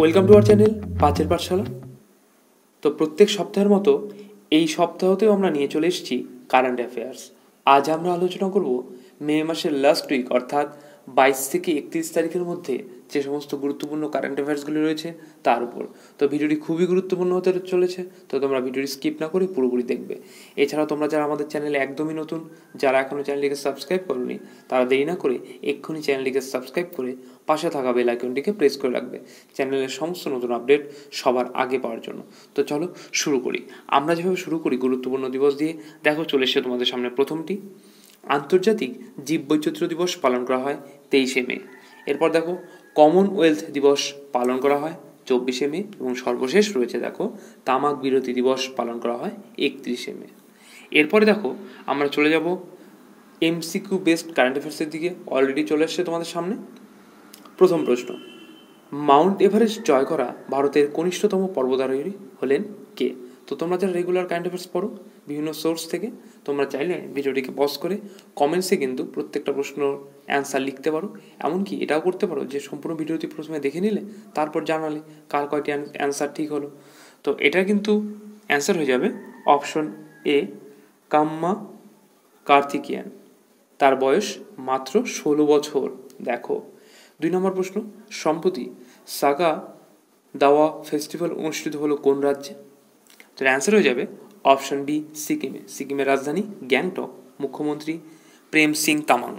Welcome to our channel পাঁচের পাঠশালা। তো প্রত্যেক সপ্তাহের মতো এই সপ্তাহতেও আমরা নিয়ে চলে এসেছি কারেন্ট অ্যাফেয়ার্স। আজ আমরা আলোচনা করব মে মাসের লাস্ট উইক অর্থাৎ 22 থেকে 31 তারিখের মধ্যে যে সমস্ত গুরুত্বপূর্ণ কারেন্ট অ্যাফেয়ার্সগুলি রয়েছে তার উপর। তো ভিডিওটি খুবই গুরুত্বপূর্ণ হতে চলেছে, তো তোমরা ভিডিওটি স্কিপ না করে পুরোপুরি দেখবে। এছাড়াও তোমরা যারা আমাদের চ্যানেলে একদমই নতুন, যারা এখনও চ্যানেলটিকে সাবস্ক্রাইব করোনি, তারা দেরি না করে এক্ষুনি চ্যানেলটিকে সাবস্ক্রাইব করে পাশে থাকা বেল আইকনটিকে প্রেস করে রাখবে চ্যানেলের সমস্ত নতুন আপডেট সবার আগে পাওয়ার জন্য। তো চলো শুরু করি। আমরা যেভাবে শুরু করি গুরুত্বপূর্ণ দিবস দিয়ে, দেখো চলে এসেছে তোমাদের সামনে প্রথমটি। আন্তর্জাতিক জীববৈচিত্র্য দিবস পালন করা হয় 23শে মে। এরপর দেখো কমনওয়েলথ দিবস পালন করা হয় 24শে মে। এবং সর্বশেষ রয়েছে দেখো তামাক বিরতি দিবস পালন করা হয় 31শে মে। এরপরে দেখো আমরা চলে যাব এমসিকিউ বেসড কারেন্ট অ্যাফেয়ার্সের দিকে। অলরেডি চলে এসছে তোমাদের সামনে প্রথম প্রশ্ন। মাউন্ট এভারেস্ট জয় করা ভারতের কনিষ্ঠতম পর্বতারোহী হলেন কে? তো তোমরা যারা রেগুলার কারেন্ট অ্যাফেয়ার্স পড়ো বিভিন্ন সোর্স থেকে, তোমরা চাইলে ভিডিওটিকে পজ করে কমেন্টসে কিন্তু প্রত্যেকটা প্রশ্নর অ্যান্সার লিখতে পারো। এমনকি এটাও করতে পারো যে সম্পূর্ণ ভিডিওটি প্রথমে দেখে নিলে তারপর জানালে কার কয়টি অ্যান্সার ঠিক হলো। তো এটা কিন্তু অ্যান্সার হয়ে যাবে অপশন এ, কাম্মা কার্তিকিয়ান। তার বয়স মাত্র 16 বছর। দেখো 2 নম্বর প্রশ্ন। সম্প্রতি সাগা দাওয়া ফেস্টিভ্যাল অনুষ্ঠিত হলো কোন রাজ্যে? তো অ্যান্সার হয়ে যাবে অপশন বি, সিকিমে। সিকিমের রাজধানী গ্যাংটক। মুখ্যমন্ত্রী প্রেম সিং তামাং।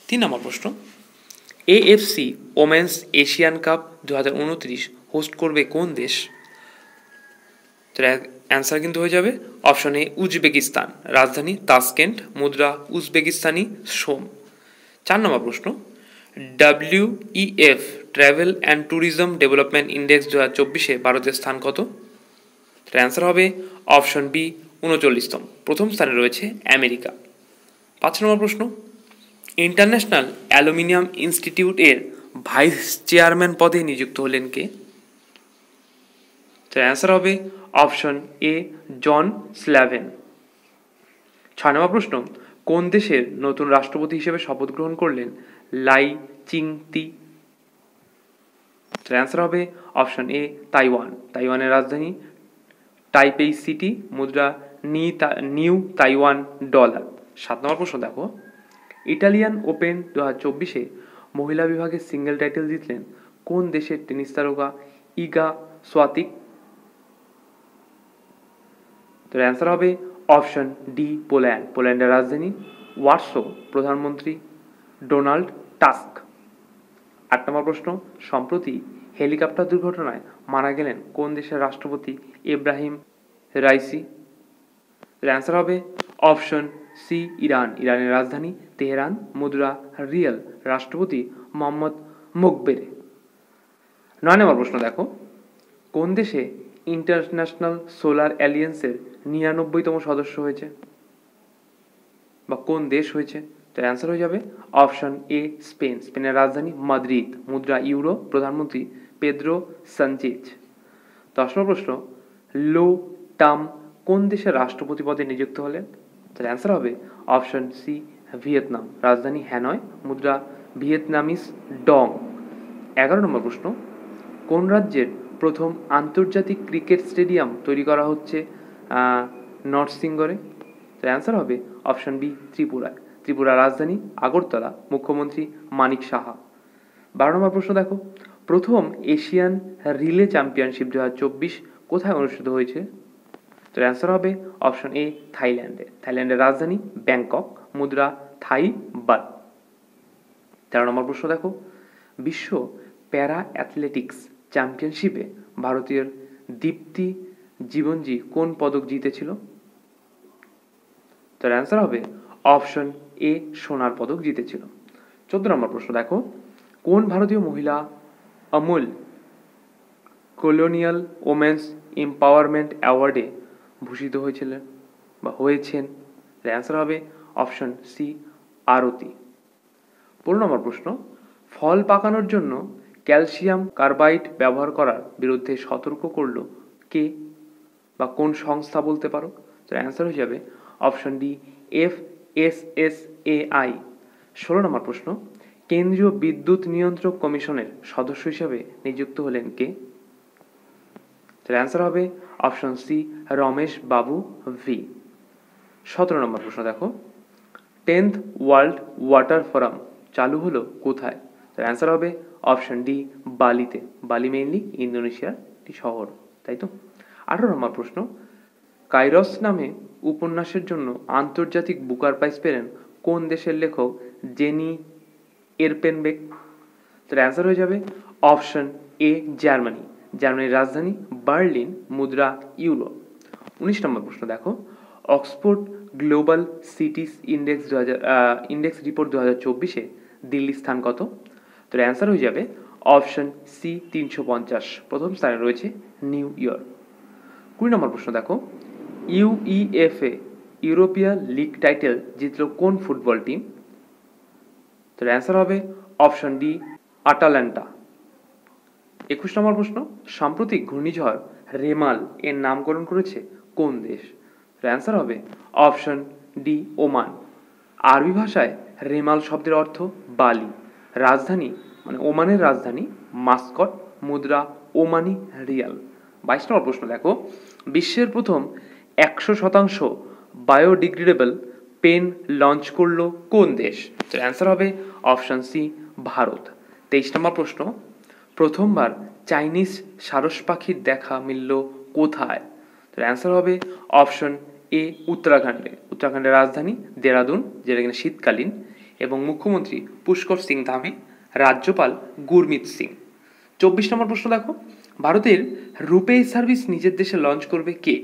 3 নম্বর প্রশ্ন। AFC women's Asian cup 2029 host করবে কোন দেশ? তো অ্যান্সার কিন্তু হয়ে যাবে অপশন এ, উজবেকিস্তান। রাজধানী তাসকেন্ট। মুদ্রা উজবেকিস্তানি সোম। 4 নম্বর প্রশ্ন। WEF travel and tourism development index 2024-এ ভারতের স্থান কত? অ্যান্সার হবে অপশন বি, 39তম। প্রথম স্থানে রয়েছে আমেরিকা। 5 নম্বর প্রশ্ন। ইন্টারন্যাশনাল অ্যালুমিনিয়াম ইনস্টিটিউটের ভাইস চেয়ারম্যান পদে নিযুক্ত হলেন কে? অ্যান্সার হবে অপশন এ, জন স্ল্যাভেন। 6 নম্বর প্রশ্ন। কোন দেশের নতুন রাষ্ট্রপতি হিসেবে শপথ গ্রহণ করলেন লাই চিংতি? অ্যান্সার হবে অপশন এ, তাইওয়ান। তাইওয়ানের রাজধানী টাইপেই সিটি। মুদ্রা নিউ তাইওয়ান ডলার। 7 নম্বর প্রশ্ন দেখো। ইটালিয়ান ওপেন 2024-এ মহিলা বিভাগে সিঙ্গেল টাইটেল জিতলেন কোন দেশের টেনিস তারকা ইগা সোয়াতিক? তো অ্যান্সার হবে অপশন ডি, পোল্যান্ড। পোল্যান্ডের রাজধানী ওয়ার্সো। প্রধানমন্ত্রী ডোনাল্ড টাস্ক। 8 নম্বর প্রশ্ন। সম্প্রতি হেলিকপ্টার দুর্ঘটনায় মারা গেলেন কোন দেশের রাষ্ট্রপতি ইব্রাহিম রাইসি? অ্যান্সার হবে অপশন সি, ইরান। ইরানের রাজধানী তেহরান। মুদ্রা রিয়াল। রাষ্ট্রপতি মোহাম্মদ মুকবের। 9 নম্বর প্রশ্ন দেখো। কোন দেশে ইন্টারন্যাশনাল সোলার অ্যালিয়েন্সের 99তম সদস্য হয়েছে, বা কোন দেশ হয়েছে? তো অ্যান্সার হয়ে যাবে অপশন এ, স্পেন। স্পেনের রাজধানী মাদ্রিদ। মুদ্রা ইউরো। প্রধানমন্ত্রী পেদ্রো সানচেজ। 10 নম্বর প্রশ্ন। লো টাম কোন দেশের রাষ্ট্রপতি পদে নিযুক্ত হলেন? তার অ্যান্সার হবে অপশন সি, ভিয়েতনাম। রাজধানী হ্যানয়। মুদ্রা ভিয়েতনামিস ডং। 11 নম্বর প্রশ্ন। কোন রাজ্যের প্রথম আন্তর্জাতিক ক্রিকেট স্টেডিয়াম তৈরি করা হচ্ছে নরসিংগড়ে? তার অ্যান্সার হবে অপশন বি, ত্রিপুরায়। ত্রিপুরার রাজধানী আগরতলা। মুখ্যমন্ত্রী মানিক সাহা। 12 নম্বর প্রশ্ন দেখো। প্রথম এশিয়ান রিলে চ্যাম্পিয়নশিপ 2024 কোথায় অনুষ্ঠিত হয়েছে? তো অ্যান্সার হবে অপশন এ, থাইল্যান্ডে। থাইল্যান্ডের রাজধানী ব্যাংকক। মুদ্রা থাই বাত। 13 নম্বর প্রশ্ন দেখো। বিশ্ব প্যারা অ্যাথলেটিক্স চ্যাম্পিয়নশিপে ভারতীয় দীপ্তি জীবনজি কোন পদক জিতেছিল? তার অ্যান্সার হবে অপশন এ, সোনার পদক জিতেছিল। 14 নম্বর প্রশ্ন দেখো। কোন ভারতীয় মহিলা অমূল কলোনিয়াল ওমেন্স এম্পাওয়ারমেন্ট অ্যাওয়ার্ডে ভূষিত হয়েছিলেন বা হয়েছেন? অ্যান্সার হবে অপশন সি, আরতি। 15 নম্বর প্রশ্ন। ফল পাকানোর জন্য ক্যালসিয়াম কার্বাইড ব্যবহার করার বিরুদ্ধে সতর্ক করলো কে, বা কোন সংস্থা বলতে পারো? তো অ্যান্সার হয়ে যাবে অপশন ডি, FSSAI। 16 নম্বর প্রশ্ন। কেন্দ্রীয় বিদ্যুৎ নিয়ন্ত্রক কমিশনের সদস্য হিসেবে নিযুক্ত হলেন কে? তো অ্যান্সার হবে অপশন সি রমেশ বাবু ভি। 17 নম্বর প্রশ্ন দেখো, 10th ওয়ার্ল্ড ওয়াটার ফোরাম চালু হলো কোথায়? তো অ্যান্সার হবে অপশন ডি বালিতে। বালি মেইনলি ইন্দোনেশিয়ার একটি শহর, তাই তো। 18 নম্বর প্রশ্ন, কাইরস নামে উপন্যাসের জন্য আন্তর্জাতিক বুকার প্রাইজ পেলেন কোন দেশের লেখক জেনি এরপেনবেক? তো অ্যান্সার হয়ে যাবে অপশন এ জার্মানি। জার্মানির রাজধানী বার্লিন, মুদ্রা ইউরো। 19 নম্বর প্রশ্ন দেখো, Oxford global cities index report 2024-এ দিল্লির স্থান কত? তো অ্যান্সার হয়ে যাবে অপশন সি 350। প্রথম স্থানে রয়েছে নিউ ইয়র্ক। 20 নম্বর প্রশ্ন দেখো, ইউইএফএ ইউরোপিয়ান লিগ টাইটেল জিতল কোন ফুটবল টিম? তো অ্যান্সার হবে অপশন ডি আটালান্টা। 21 নম্বর প্রশ্ন, সাম্প্রতিক ঘূর্ণিঝড় রেমাল এর নামকরণ করেছে কোন দেশ? তো অ্যান্সার হবে অপশন ডি ওমান। আরবি ভাষায় রেমাল শব্দের অর্থ বালি, রাজধানী মানে ওমানের রাজধানী মাস্কট, মুদ্রা ওমানি রিয়াল। 22 নম্বর প্রশ্ন দেখো, বিশ্বের প্রথম 100% বায়োডিগ্রেডেবল পেন লঞ্চ করলো কোন দেশ? তো অ্যান্সার হবে অপশন সি ভারত। 23 নম্বর প্রশ্ন, প্রথমবার চাইনিজ সারস পাখির দেখা মিলল কোথায়? তো অ্যান্সার হবে অপশন এ উত্তরাখণ্ডে। উত্তরাখণ্ডের রাজধানী দেরাদুন, যেটা কিনা শীতকালীন, এবং মুখ্যমন্ত্রী পুষ্কর সিং ধামি, রাজ্যপাল গুরমিত সিং। 24 নম্বর প্রশ্ন দেখো, ভারতের রুপে সার্ভিস নিজের দেশে লঞ্চ করবে কে?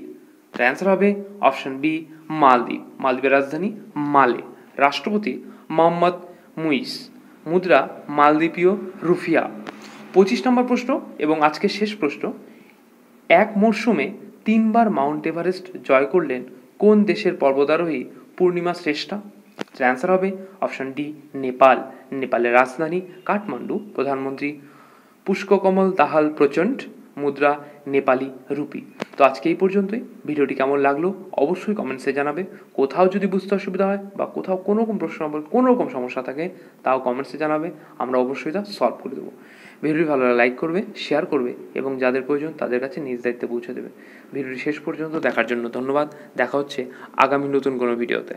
তো অ্যান্সার হবে অপশন বি মালদ্বীপ। মালদ্বীপের রাজধানী মালে, রাষ্ট্রপতি মোহাম্মদ মুইস, মুদ্রা মালদ্বীপীয় রুফিয়া। 25 নম্বর প্রশ্ন এবং আজকের শেষ প্রশ্ন, এক মরশুমে 3বার মাউন্ট এভারেস্ট জয় করলেন কোন দেশের পর্বতারোহী পূর্ণিমা শ্রেষ্ঠা? অ্যান্সার হবে অপশন ডি নেপাল। নেপালের রাজধানী কাঠমান্ডু, প্রধানমন্ত্রী পুষ্পকমল দাহাল প্রচণ্ড, মুদ্রা নেপালি রুপি। তো আজকে এই পর্যন্তই। ভিডিওটি কেমন লাগলো অবশ্যই কমেন্টসে জানাবে। কোথাও যদি বুঝতে অসুবিধা হয় বা কোথাও কোনো রকম প্রশ্ন কোনো রকম সমস্যা থাকে তাও কমেন্টসে জানাবে, আমরা অবশ্যই তা সলভ করে দেবো। ভিডিওটি ভালো লাগলে লাইক করবে, শেয়ার করবে এবং যাদের প্রয়োজন তাদের কাছে নিজ দায়িত্বে পৌঁছে দেবে। ভিডিওটি শেষ পর্যন্ত দেখার জন্য ধন্যবাদ। দেখা হচ্ছে আগামী নতুন কোনো ভিডিওতে।